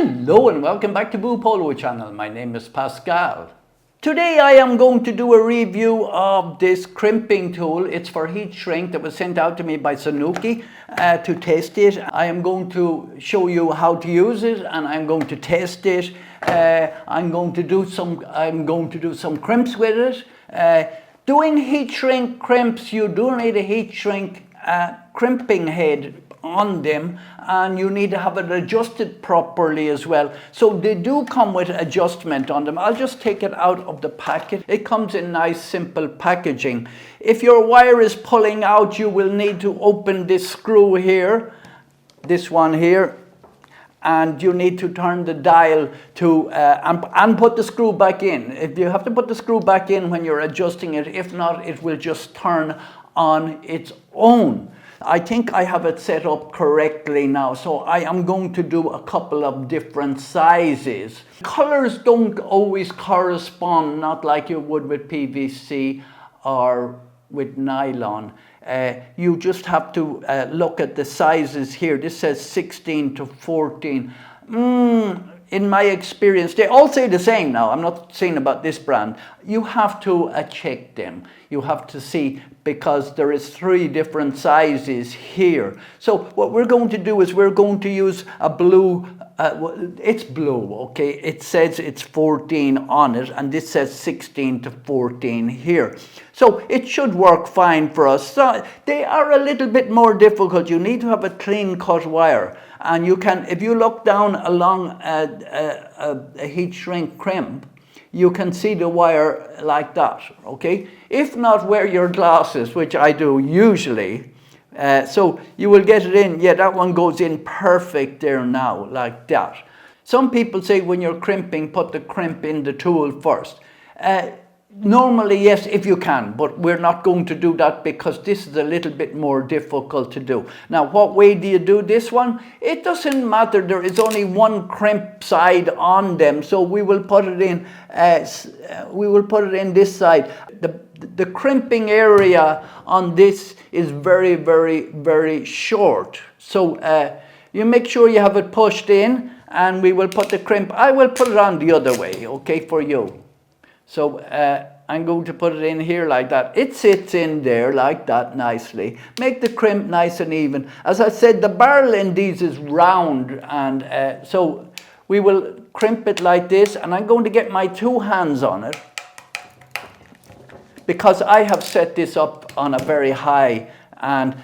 Hello and welcome back to Boopolo channel. My name is Pascal. Today I am going to do a review of this crimping tool. It's for heat shrink that was sent out to me by Sanuke to test it. I am going to show you how to use it and I'm going to test it. I'm going to do some crimps with it. Doing heat shrink crimps, you do need a heat shrink crimping head on them, and you need to have it adjusted properly as well. So they do come with adjustment on them. I'll just take it out of the packet. It comes in nice simple packaging. If your wire is pulling out, you will need to open this screw here, this one here, and you need to turn the dial to and put the screw back in. If you have to put the screw back in when you're adjusting it, if not, it will just turn on its own. I think I have it set up correctly now, so I am going to do a couple of different sizes. Colors don't always correspond, not like you would with PVC or with nylon. You just have to look at the sizes here. This says 16 to 14. In my experience, they all say the same now. I'm not saying about this brand. You have to check them. You have to see, because there is 3 different sizes here. So what we're going to do is we're going to use a blue, it's blue, okay? It says it's 14 on it, and this says 16 to 14 here. So it should work fine for us. So they are a little bit more difficult. You need to have a clean cut wire. And you can, if you look down along a heat shrink crimp, you can see the wire like that, okay? If not, wear your glasses, which I do usually. So you will get it in. Yeah, that one goes in perfect there now, like that. Some people say when you're crimping, put the crimp in the tool first. Normally, yes, if you can, but we're not going to do that because this is a little bit more difficult to do. Now, what way do you do this one? It doesn't matter. There is only one crimp side on them, so we will put it in. This side. The crimping area on this is very, very, very short. So you make sure you have it pushed in, and we will put the crimp. I will put it on the other way, okay, for you. So I'm going to put it in here like that. It sits in there like that nicely. Make the crimp nice and even. As I said, the barrel in these is round, and so we will crimp it like this, and I'm going to get my 2 hands on it because I have set this up on a very high, and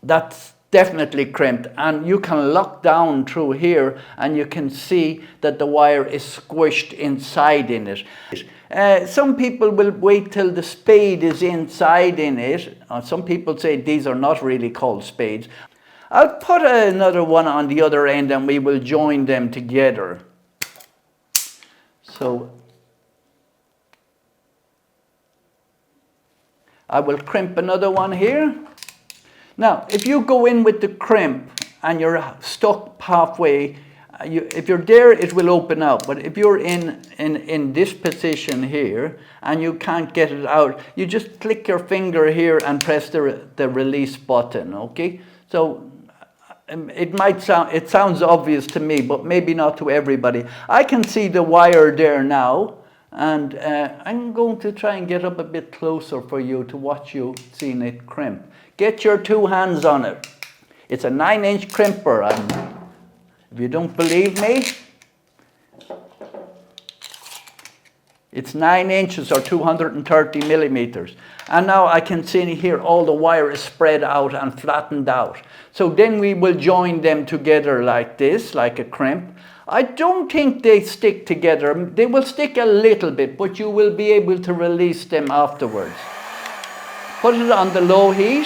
that's definitely crimped, and you can lock down through here and you can see that the wire is squished inside in it. Some people will wait till the spade is inside in it. Some people say these are not really called spades. I'll put another one on the other end and we will join them together. So I will crimp another one here. Now, if you go in with the crimp and you're stuck halfway, if you're there, it will open out. But if you're in this position here and you can't get it out, you just click your finger here and press the release button, okay? So it sounds obvious to me, but maybe not to everybody. I can see the wire there now, and I'm going to try and get up a bit closer for you to watch you seeing it crimp. Get your 2 hands on it. It's a 9-inch crimper. If you don't believe me, it's 9 inches or 230 millimeters. And now I can see here all the wire is spread out and flattened out. So then we will join them together like this, like a crimp. I don't think they stick together. They will stick a little bit, but you will be able to release them afterwards. Put it on the low heat.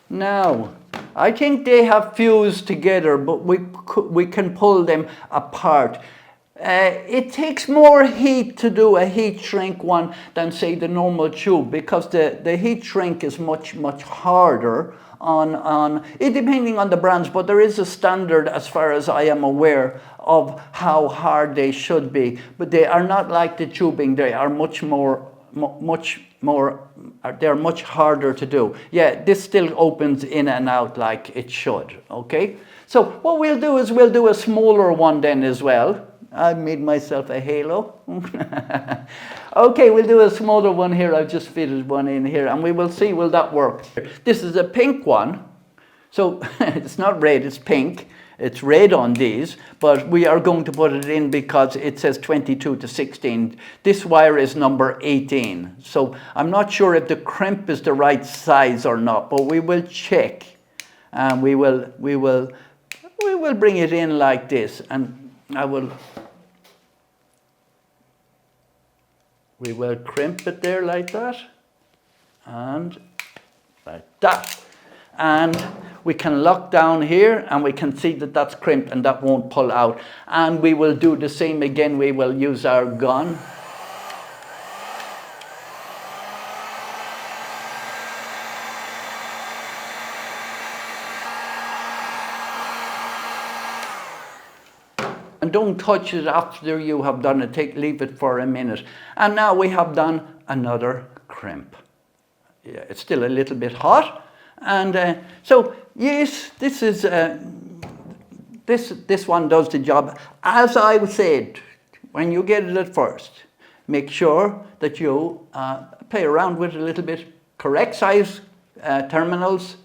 Now, I think they have fused together, but we can pull them apart. It takes more heat to do a heat shrink one than say the normal tube, because the heat shrink is much harder on it, depending on the brands, but there is a standard as far as I am aware of how hard they should be, but they are not like the tubing. They are much more they're much harder to do. Yeah, this still opens in and out like it should. Okay, so what we'll do is we'll do a smaller one then as well. I made myself a halo. Okay, we'll do a smaller one here. I've just fitted one in here, and we will see, will that work? This is a pink one. So it's not red, it's pink. It's red on these, but we are going to put it in because it says 22 to 16. This wire is number 18. So I'm not sure if the crimp is the right size or not, but we will check. And we will bring it in like this, and we will crimp it there like that, and like that. And we can lock down here, and we can see that that's crimped and that won't pull out. And we will do the same again. We will use our gun. And don't touch it after you have done it. Leave it for a minute. And now we have done another crimp. Yeah, it's still a little bit hot. And so yes, this is this one does the job. As I said, when you get it at first, make sure that you play around with it a little bit. Correct size terminals,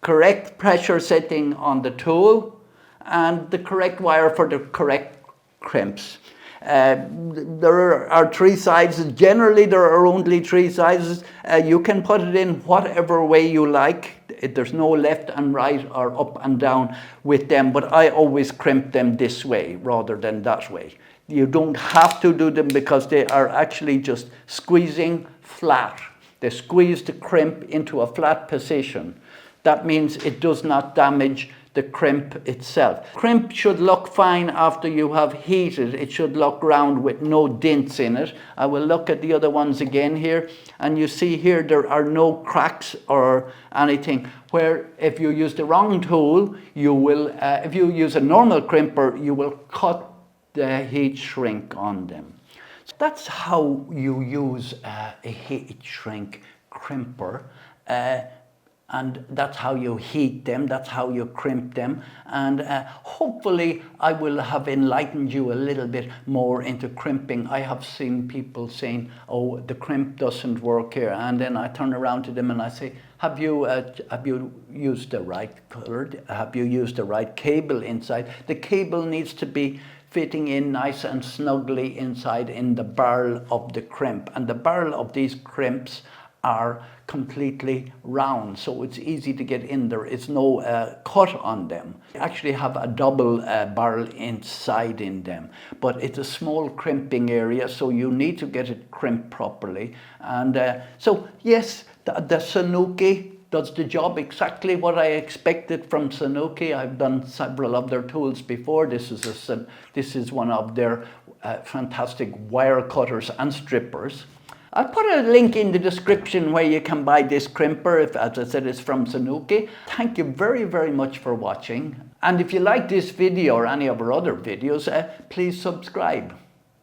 correct pressure setting on the tool, and the correct wire for the correct crimps. There are 3 sizes. Generally, there are only 3 sizes. You can put it in whatever way you like. There's no left and right or up and down with them, but I always crimp them this way rather than that way. You don't have to do them because they are actually just squeezing flat. They squeeze the crimp into a flat position. That means it does not damage the crimp itself. Crimp should look fine after you have heated. It should look round with no dents in it. I will look at the other ones again here, and you see here there are no cracks or anything, where if you use the wrong tool, you will, if you use a normal crimper, you will cut the heat shrink on them. So that's how you use a heat shrink crimper. And that's how you heat them, that's how you crimp them. And hopefully I will have enlightened you a little bit more into crimping. I have seen people saying, oh, the crimp doesn't work here. And then I turn around to them and I say, have you used the right color? Have you used the right cable inside? The cable needs to be fitting in nice and snugly inside in the barrel of the crimp. And the barrel of these crimps are completely round, so it's easy to get in there. It's no cut on them. They actually have a double barrel inside in them, but it's a small crimping area, so you need to get it crimped properly. And so yes, the Sanuke does the job exactly what I expected from Sanuke. I've done several of their tools before. This is one of their fantastic wire cutters and strippers. I'll put a link in the description where you can buy this crimper. As I said, it's from Sanuke. Thank you very much for watching. And if you like this video or any of our other videos, please subscribe.